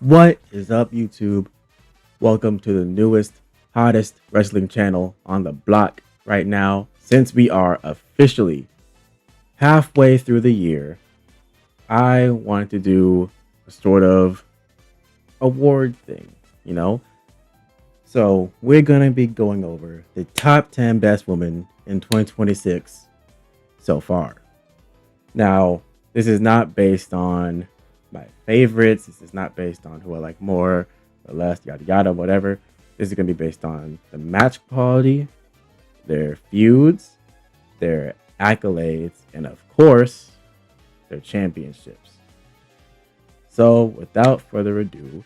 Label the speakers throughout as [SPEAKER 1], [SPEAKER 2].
[SPEAKER 1] What is up, YouTube? Welcome to the newest, hottest wrestling channel on the block right now. Since we are officially halfway through the year, I wanted to do a sort of award thing, you know? So we're going to be going over the top 10 best women in 2026 so far. Now, this is not based on my favorites. This is not based on who I like more or less, yada yada, whatever. This is going to be based on the match quality, their feuds, their accolades, and of course, their championships. So, without further ado,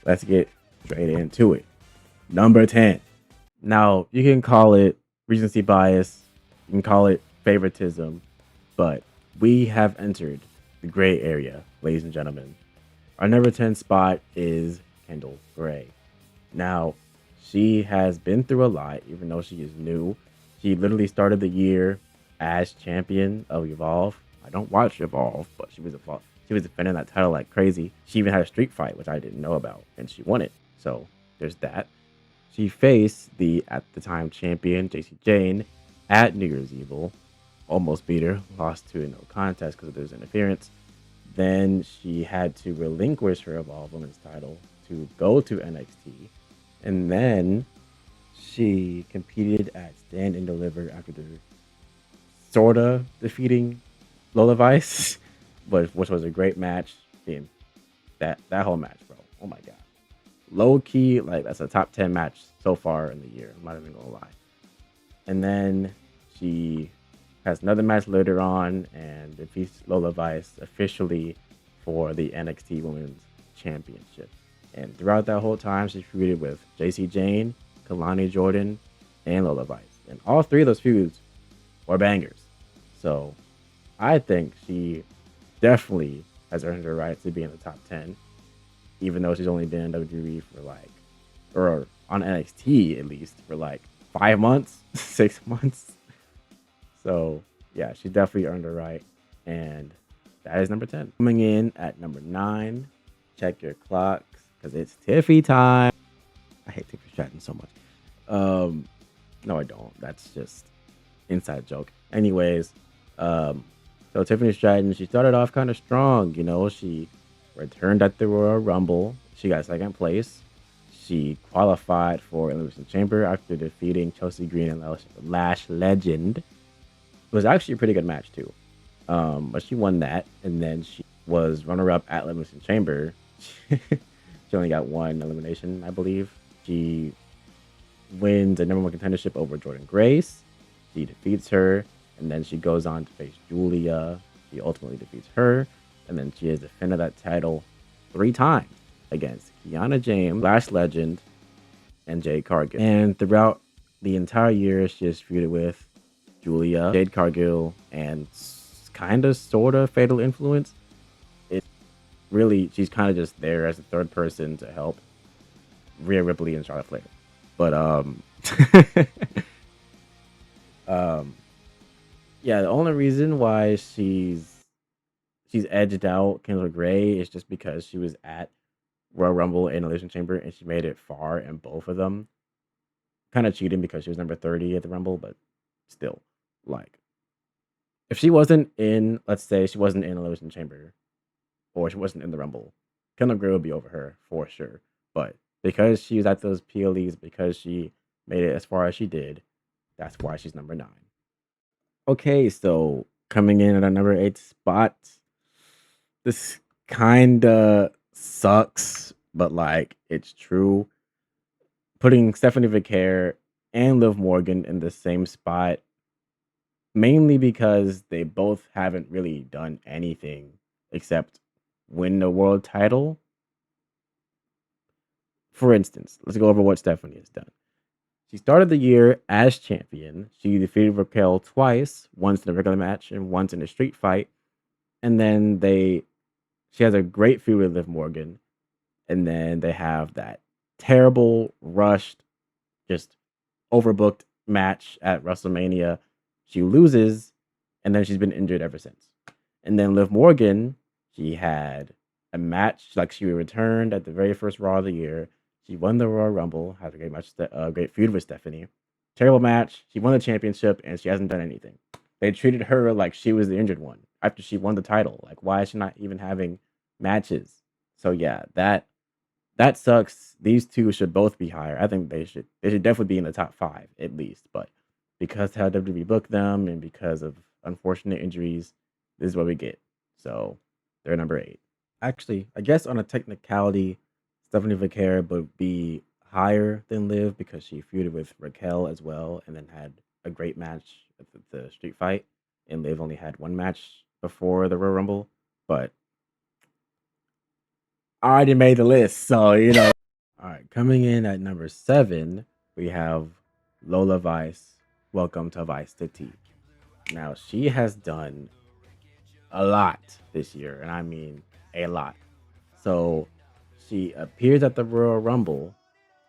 [SPEAKER 1] let's get straight into it. Number 10. Now, you can call it recency bias, you can call it favoritism, but we have entered the gray area, ladies and gentlemen. Our number 10 spot is Kendall Gray. Now, she has been through a lot, even though she is new. She literally started the year as champion of Evolve. I don't watch Evolve, but she was defending that title like crazy. She even had a street fight, which I didn't know about, and she won it. So there's that. She faced the, at the time, champion, JC Jane, at New Year's Evil. Almost beat her, lost to a no contest because there's interference. Then she had to relinquish her Evolve Women's title to go to NXT. And then she competed at Stand and Deliver after the sorta defeating Lola Vice, which was a great match. Damn, that whole match, bro. Oh my god. Low key, like that's a top 10 match so far in the year. I'm not even gonna lie. And then she has another match later on and defeats Lola Vice officially for the NXT Women's Championship. And throughout that whole time, she's feuded with JC Jane, Kalani Jordan, and Lola Vice. And all three of those feuds were bangers. So I think she definitely has earned her right to be in the top 10, even though she's only been in WWE for or on NXT at least, for 5 months, 6 months. So, yeah, she definitely earned her right. And that is number 10. Coming in at number 9, check your clocks, because it's Tiffy time. I hate Tiffy Stratton so much. No, I don't. That's just inside joke. Anyways, so Tiffany Stratton, she started off kind of strong. You know, she returned at the Royal Rumble. She got second place. She qualified for Elimination Chamber after defeating Chelsea Green and Lash Legend. It was actually a pretty good match too. But she won that, and then she was runner-up at Elimination Chamber. She only got one elimination, I believe. She wins a number 1 contendership over Jordan Grace. She defeats her, and then she goes on to face Julia. She ultimately defeats her, and then she has defended that title 3 times against Kiana James, Lash Legend, and Jade Cargill. And throughout the entire year, she has feuded with Julia, Jade Cargill, and kind of sort of Fatal Influence. It's really, she's kind of just there as a third person to help Rhea Ripley and Charlotte Flair. But yeah, the only reason why she's edged out Kendall Gray is just because she was at Royal Rumble and Elimination Chamber and she made it far in both of them. Kind of cheating because she was number 30 at the Rumble, but still, if she wasn't in, let's say she wasn't in Elimination Chamber or she wasn't in the Rumble, Kendall Gray would be over her for sure. But because she was at those PLEs, because she made it as far as she did, that's why she's number 9. Okay, so coming in at our number 8 spot, this kinda sucks, but it's true. Putting Stephanie Vicaire and Liv Morgan in the same spot, mainly because they both haven't really done anything except win the world title. For instance, let's go over what Stephanie has done. She started the year as champion. She defeated Raquel twice, once in a regular match and once in a street fight. And then she has a great feud with Liv Morgan. And then they have that terrible, rushed, just overbooked match at WrestleMania. She loses, and then she's been injured ever since. And then Liv Morgan, she had a match. Like she returned at the very first Raw of the year. She won the Royal Rumble, had a great match, great feud with Stephanie. Terrible match. She won the championship, and she hasn't done anything. They treated her like she was the injured one after she won the title. Like, why is she not even having matches? So yeah, that sucks. These two should both be higher. I think they should definitely be in the top 5 at least. But because how WWE booked them and because of unfortunate injuries, this is what we get. So they're number 8. Actually, I guess on a technicality, Stephanie Vaquer would be higher than Liv because she feuded with Raquel as well, and then had a great match at the Street Fight. And Liv only had one match before the Royal Rumble, but I already made the list, so you know. All right, coming in at number 7, we have Lola Vice. Welcome to Vice City. Now she has done a lot this year, and I mean a lot. So she appears at the Royal Rumble.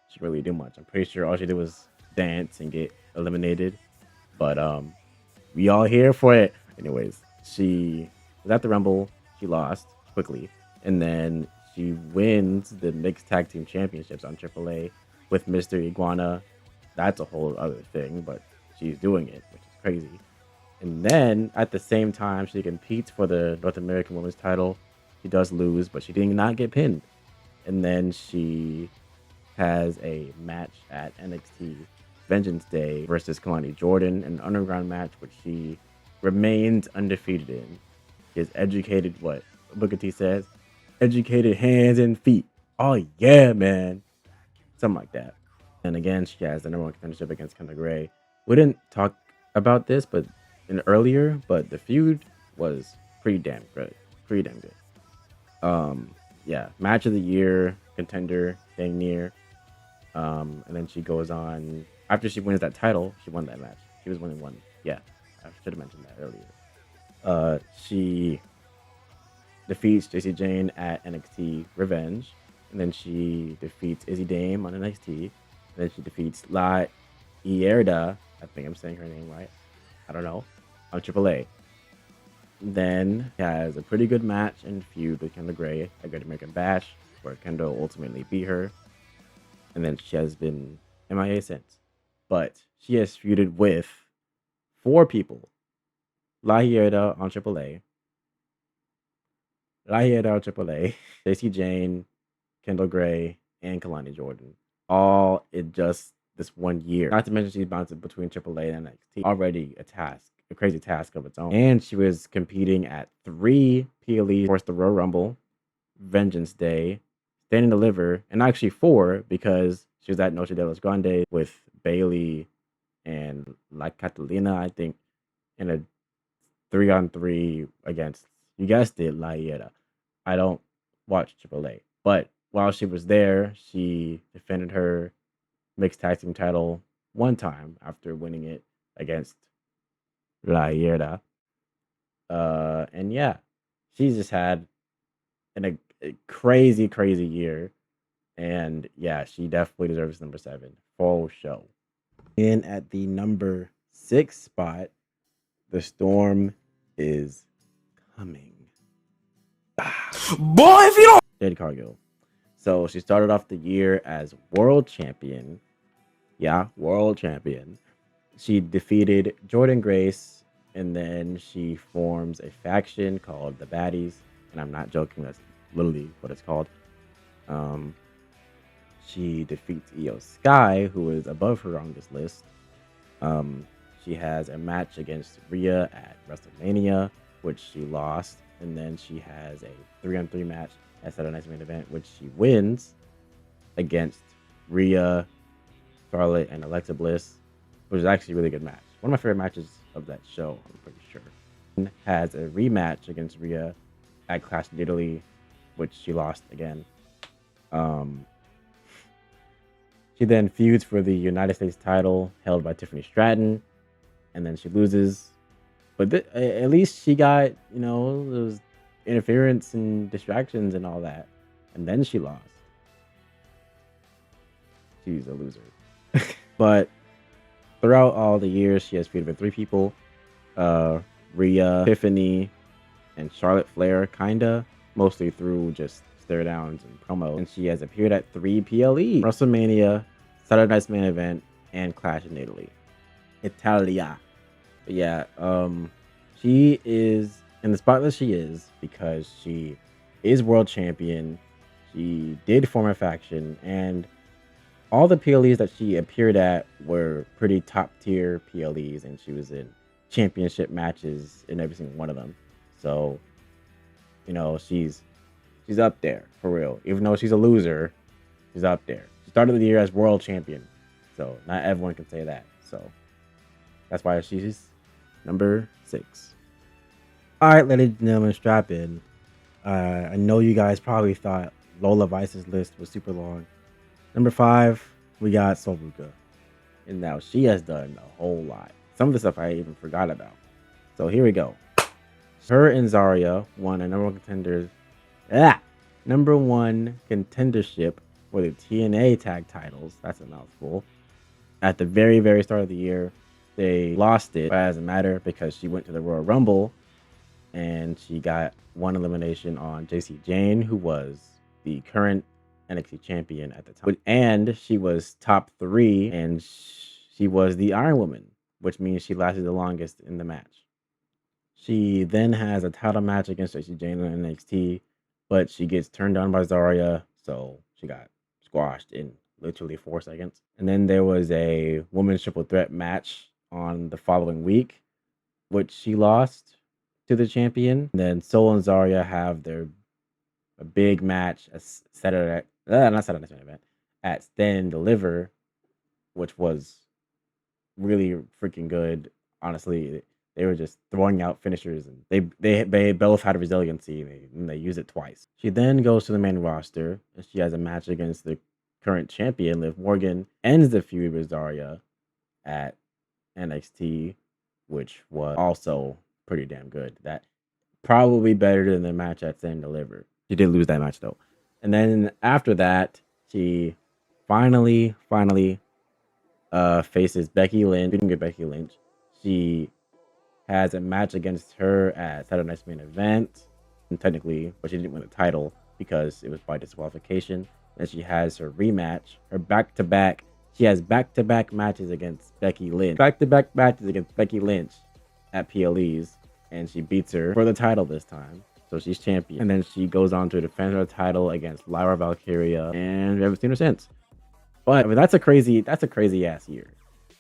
[SPEAKER 1] She really didn't do much. I'm pretty sure all she did was dance and get eliminated. But we all here for it. Anyways, she was at the Rumble. She lost quickly, and then she wins the mixed tag team championships on AAA with Mr. Iguana. That's a whole other thing, but she's doing it, which is crazy. And then at the same time, she competes for the North American Women's title. She does lose, but she did not get pinned. And then she has a match at NXT Vengeance Day versus Kalani Jordan, an underground match which she remains undefeated in. She has educated, what Booker T says, educated hands and feet. Oh yeah, man. Something like that. And again, she has the number 1 contendership against Kendall Gray. We didn't talk about this, but but the feud was pretty damn good. Pretty damn good. Yeah, match of the year contender, dang near. And then she goes on after she wins that title. She won that match. She was winning one. Yeah, I should have mentioned that earlier. She defeats JC Jane at NXT Revenge, and then she defeats Izzy Dame on NXT. And then she defeats La Hierda. I think I'm saying her name right. I don't know. On AAA. Then has a pretty good match and feud with Kendall Gray at Great American Bash, where Kendall ultimately beat her. And then she has been MIA since. But she has feuded with 4 people. La Hierda on AAA. JC Jane, Kendall Gray, and Kalani Jordan. All in just this 1 year. Not to mention she's bouncing between AAA and NXT. Already a crazy task of its own. And she was competing at 3 PLEs, of course, the Royal Rumble, Vengeance Day, Stand and Deliver, and actually 4 because she was at Noche de los Grandes with Bailey and La Catalina, I think, in a 3-on-3 against, you guessed it, La Hiera. I don't watch AAA, but while she was there, she defended her mixed tag team title 1 time after winning it against La Hierda. And yeah, she's just had a crazy, crazy year. And yeah, she definitely deserves number 7. Full show. And at the number 6 spot, the storm is coming. Boy, if you don't. Jade Cargill. So she started off the year as world champion. Yeah, world champion. She defeated Jordan Grace, and then she forms a faction called the Baddies. And I'm not joking, that's literally what it's called. She defeats Io Sky, who is above her on this list. She has a match against Rhea at WrestleMania, which she lost. And then she has a 3-on-3 match at Saturday Night's Main Event, which she wins against Rhea, Charlotte, and Alexa Bliss, which is actually a really good match. One of my favorite matches of that show, I'm pretty sure. And has a rematch against Rhea at Clash of Italy, which she lost again. She then feuds for the United States title held by Tiffany Stratton, and then she loses. But at least she got, those interference and distractions and all that. And then she lost. She's a loser. But throughout all the years, she has feuded with 3 people. Rhea, Tiffany, and Charlotte Flair, kinda. mostly through just stare downs and promos. And she has appeared at 3 PLE: WrestleMania, Saturday Night's Main Event, and Clash in Italia. But yeah, she is in the spot that she is because she is world champion. She did form a faction, and all the PLEs that she appeared at were pretty top tier PLEs, and she was in championship matches in every single one of them. So, she's up there for real. Even though she's a loser, she's up there. She started the year as world champion, so not everyone can say that. So that's why she's number 6. All right, ladies and gentlemen, strap in. I know you guys probably thought Lola Vice's list was super long. Number 5, we got Solbuka. And now she has done a whole lot. Some of the stuff I even forgot about. So here we go. Her and Zarya won a number one contendership for the TNA tag titles. That's a mouthful. At the very, very start of the year, they lost it, but it doesn't matter because she went to the Royal Rumble and she got one elimination on JC Jane, who was the current NXT champion at the time. And she was top 3, and she was the Iron Woman, which means she lasted the longest in the match. She then has a title match against JC Jane in NXT, but she gets turned on by Zarya, so she got squashed in literally 4 seconds. And then there was a women's triple threat match on the following week, which she lost to the champion. And then Sol and Zarya have a big match at Saturday event at Stand and Deliver, which was really freaking good. Honestly, they were just throwing out finishers, and they both had resiliency, and they used it twice. She then goes to the main roster, and she has a match against the current champion, Liv Morgan, ends the feud with Zarya at NXT, which was also pretty damn good. That probably better than the match at Stand and Deliver. She did lose that match though. And then after that, she finally faces Becky Lynch. Didn't get Becky Lynch. She has a match against her at Saturday Night's Main Event, and technically, but she didn't win the title because it was by disqualification. And she has her rematch, her back-to-back. She has back-to-back matches against Becky Lynch. Back-to-back matches against Becky Lynch at PLEs, and she beats her for the title this time. So she's champion. And then she goes on to defend her title against Lyra Valkyria, and we haven't seen her since. But I mean, that's a crazy ass year.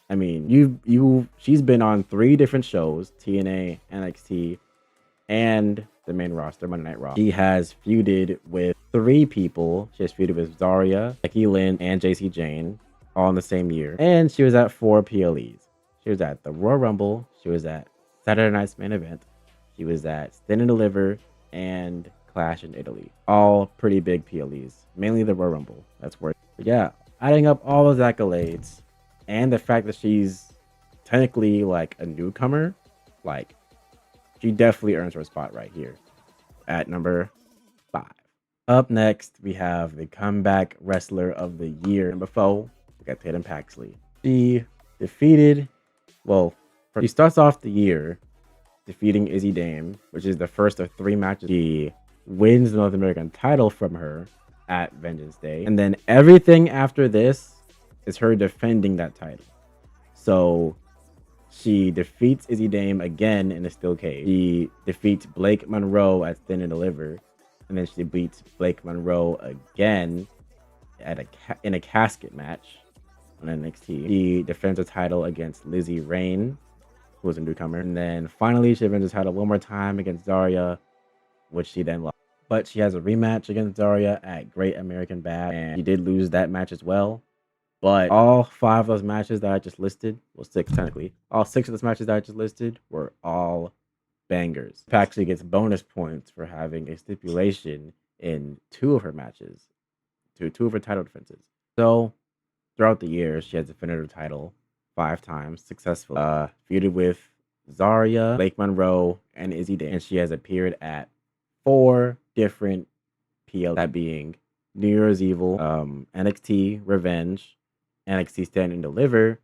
[SPEAKER 1] I mean, she's been on 3 different shows: TNA, NXT, and the main roster, Monday Night Raw. She has feuded with 3 people. She has feuded with Zarya, Becky Lynch, and JC Jane, all in the same year. And she was at 4 PLEs. She was at the Royal Rumble. She was at Saturday Night's Main Event. She was at Stand and Deliver and Clash in Italy. All pretty big PLEs. Mainly the Royal Rumble. That's worth it. But yeah, adding up all those accolades and the fact that she's technically like a newcomer, like, she definitely earns her spot right here at number 5. Up next, we have the Comeback Wrestler of the Year. Number 4, we got Tatum Paxley. She starts off the year defeating Izzy Dame, which is the first of 3 matches. She wins the North American title from her at Vengeance Day. And then everything after this is her defending that title. So she defeats Izzy Dame again in a steel cage. She defeats Blake Monroe at Stand and Deliver. And then she beats Blake Monroe again in a casket match on NXT. She defends the title against Lizzie Rain, who was a newcomer. And then finally, she defends the title one more time against Zarya, which she then lost. But she has a rematch against Zarya at Great American Bash, and she did lose that match as well. But all 5 of those matches that I just listed, well, 6 technically, all 6 of those matches that I just listed were all bangers. Paxley gets bonus points for having a stipulation in 2 of her matches, two of her title defenses. So throughout the year, she has defended her title 5 times successfully. Feuded with Zarya, Blake Monroe, and Izzy Dame. And she has appeared at 4 different PL, that being New Year's Evil, NXT Revenge, NXT Stand and Deliver,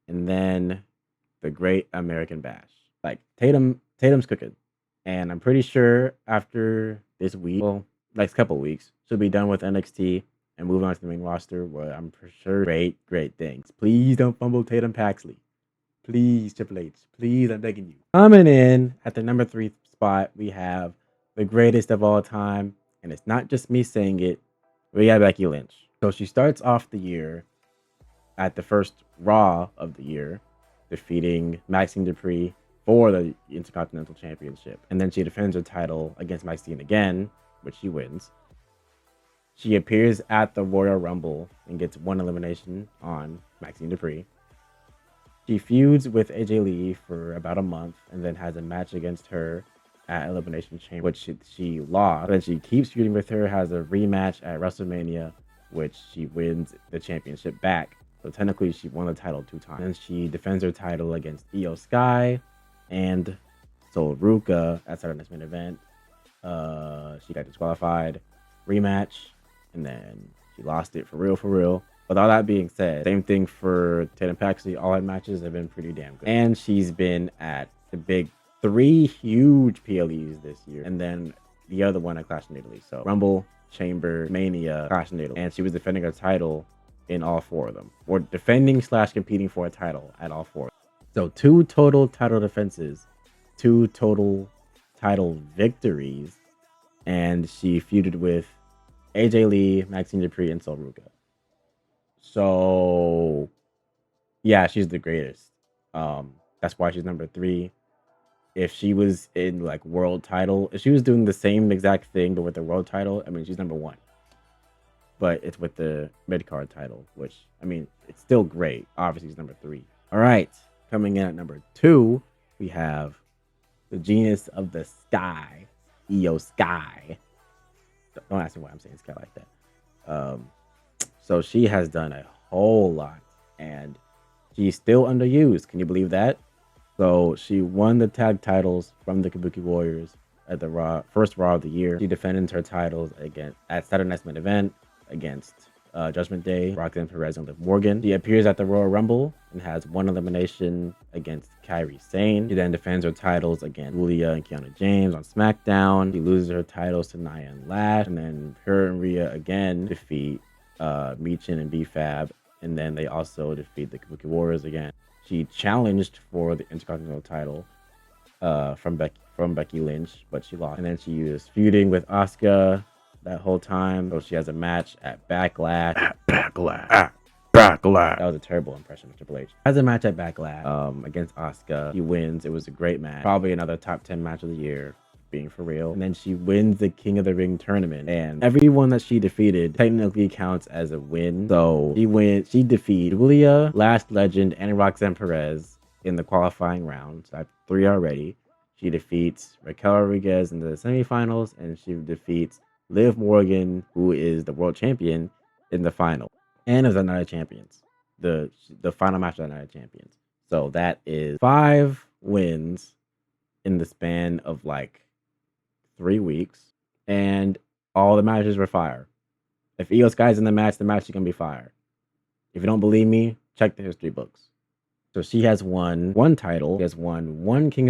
[SPEAKER 1] and then the Great American Bash. Like, Tatum's cooking. And I'm pretty sure after this week, well, next couple weeks, she'll be done with NXT and move on to the main roster, where I'm for sure great things. Please don't fumble Tatum Paxley. Please, Triple H. Please, I'm begging you. Coming in at the number 3 spot, we have the greatest of all time. And it's not just me saying it. We got Becky Lynch. So she starts off the year at the first Raw of the year, defeating Maxine Dupree for the Intercontinental Championship. And then she defends her title against Maxine again, which she wins. She appears at the Royal Rumble and gets one elimination on Maxine Dupree. She feuds with AJ Lee for about a month and then has a match against her at Elimination Chamber, which she lost. Then she keeps feuding with her, has a rematch at WrestleMania, which she wins the championship back. So technically, she won the title 2 times. And she defends her title against Io Sky and Sol Ruka at Saturday's main event. She got disqualified, rematch, and then she lost it for real. With all that being said, same thing for Tatum Paxley. All her matches have been pretty damn good. And she's been at the big 3 huge PLEs this year. And then the other one at Clash in Italy. So Rumble, Chamber, Mania, Clash in Italy. And she was defending her title in all 4 of them. Or defending / competing for a title at all 4. So 2 total title defenses, 2 total title victories. And she feuded with AJ Lee, Maxine Dupree, and Sol Ruka. So, yeah, she's the greatest. That's why she's number 3. If she was in like world title, if she was doing the same exact thing but with the world title, I mean, she's number 1. But it's with the mid card title, which I mean, it's still great. Obviously, she's number 3. All right, coming in at number 2, we have the genius of the sky, Io Sky. Don't ask me why I'm saying sky like that. So she has done a whole lot, and she's still underused. Can you believe that? So she won the tag titles from the Kabuki Warriors at the first Raw of the year. She defended her titles at Saturday Night's Main Event against Judgment Day, Roxanne Perez, and Liv Morgan. She appears at the Royal Rumble and has one elimination against Kairi Sane. She then defends her titles against Julia and Kiana James on SmackDown. She loses her titles to Nia and Lash, and then her and Rhea again defeat Michin and B-Fab, and then they also defeat the Kabuki Warriors again. She challenged for the Intercontinental title from Becky Lynch, but she lost. And then she was feuding with Asuka that whole time. So she has a match at Backlash. Backlash. That was a terrible impression of Triple H. Has a match at Backlash against Asuka. She wins. It was a great match. Probably another top 10 match of the year, being for real. And then she wins the King of the Ring tournament, and everyone that she defeated technically counts as a win. So she defeated Julia, Last Legend, and Roxanne Perez in the qualifying round. So I have 3 already. She defeats Raquel Rodriguez in the semifinals, and she defeats Liv Morgan, who is the world champion, in the final. And is the Night of Champions. The final match of the Night of Champions. So that is 5 wins in the span of like 3 weeks, and all the matches were fire. If Io Sky's in the match is gonna be fire. If you don't believe me, check the history books. So she has won 1 title. She has won 1 Queen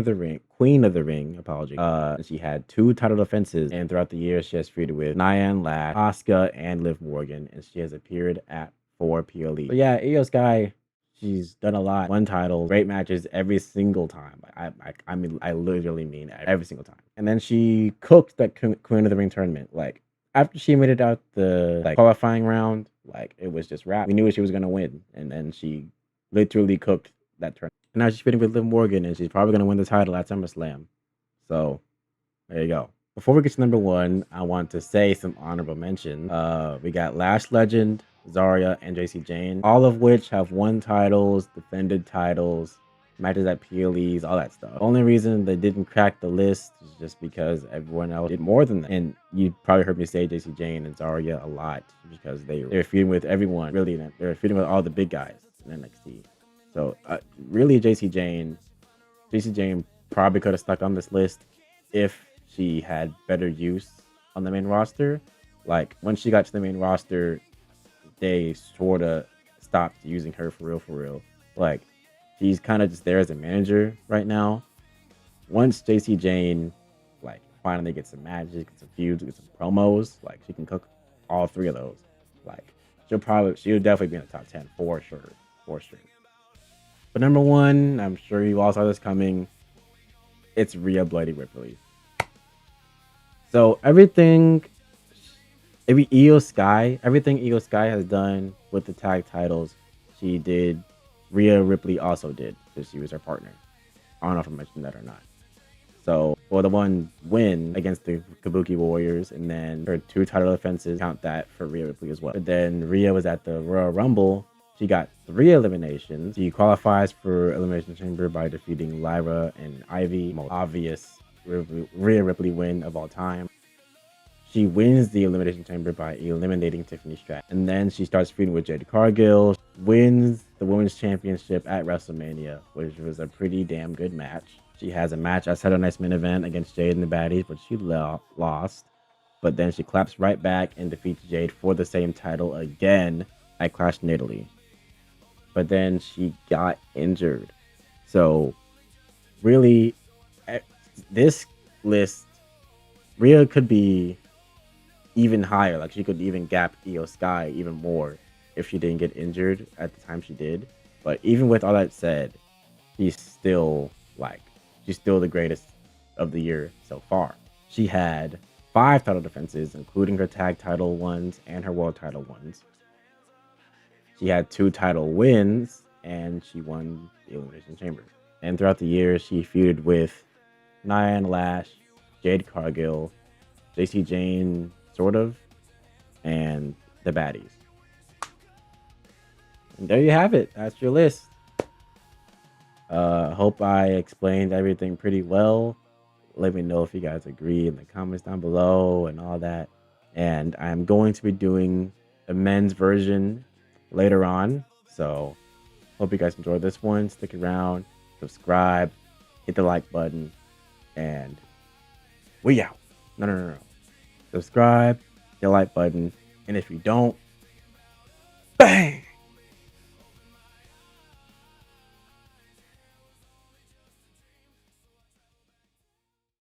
[SPEAKER 1] of the Ring, apology. And she had 2 title defenses, and throughout the year she has feuded with Nia and Lash, Asuka, and Liv Morgan, and she has appeared at 4 PLE. But yeah, Io Sky, she's done a lot. 1 title, great matches every single time. I mean, I literally mean every single time. And then she cooked that Queen of the Ring tournament. Like, after she made it out the qualifying round, like, it was just wrapped. We knew she was gonna win, and then she literally cooked that tournament. And now she's fitting with Liv Morgan, and she's probably gonna win the title at SummerSlam. So there you go. Before we get to number 1, I want to say some honorable mentions. We got Lash Legend, Zarya, and JC Jane, all of which have won titles, defended titles, matches at PLEs, all that stuff. The only reason they didn't crack the list is just because everyone else did more than that. And you probably heard me say JC Jane and Zarya a lot because they were feuding with everyone, really. They were feuding with all the big guys in NXT. So really, JC Jane probably could have stuck on this list if she had better use on the main roster. Like, once she got to the main roster, they sort of stopped using her for real. Like, she's kind of just there as a manager right now. Once JC Jane finally get some matches, get some feuds, get some promos. Like she can cook all three of those. Like she'll definitely be in the top 10 for sure. For sure. But number one, I'm sure you all saw this coming. It's Rhea Bloody Ripley. So everything Io Sky has done with the tag titles, she did. Rhea Ripley also did because she was her partner. I don't know if I mentioned that or not. So, well, the one win against the Kabuki Warriors, and then her 2 title defenses, count that for Rhea Ripley as well. But then Rhea was at the Royal Rumble. She got 3 eliminations. She qualifies for Elimination Chamber by defeating Lyra and Ivy, most obvious Rhea Ripley win of all time. She wins the Elimination Chamber by eliminating Tiffany Stratton. And then she starts feuding with Jade Cargill, wins the Women's Championship at WrestleMania, which was a pretty damn good match. She has a match at Saturday Night's Main Event against Jade and the Baddies, but she lost. But then she claps right back and defeats Jade for the same title again at Clash in Italy. But then she got injured. So, really, at this list, Rhea could be even higher. Like she could even gap Io Sky even more if she didn't get injured at the time she did. But even with all that said, she's still the greatest of the year so far. She had 5 title defenses, including her tag title ones and her world title ones. She had 2 title wins, and she won the Elimination Chamber. And throughout the years, she feuded with Nia and Lash, Jade Cargill, JC Jane, sort of, and the Baddies. And there you have it. That's your list. Hope I explained everything pretty well. Let me know if you guys agree in the comments down below and all that. And I'm going to be doing the men's version later on. So hope you guys enjoyed this one. Stick around, subscribe, hit the like button, and we out. No. Subscribe, hit the like button, and if you don't, bang!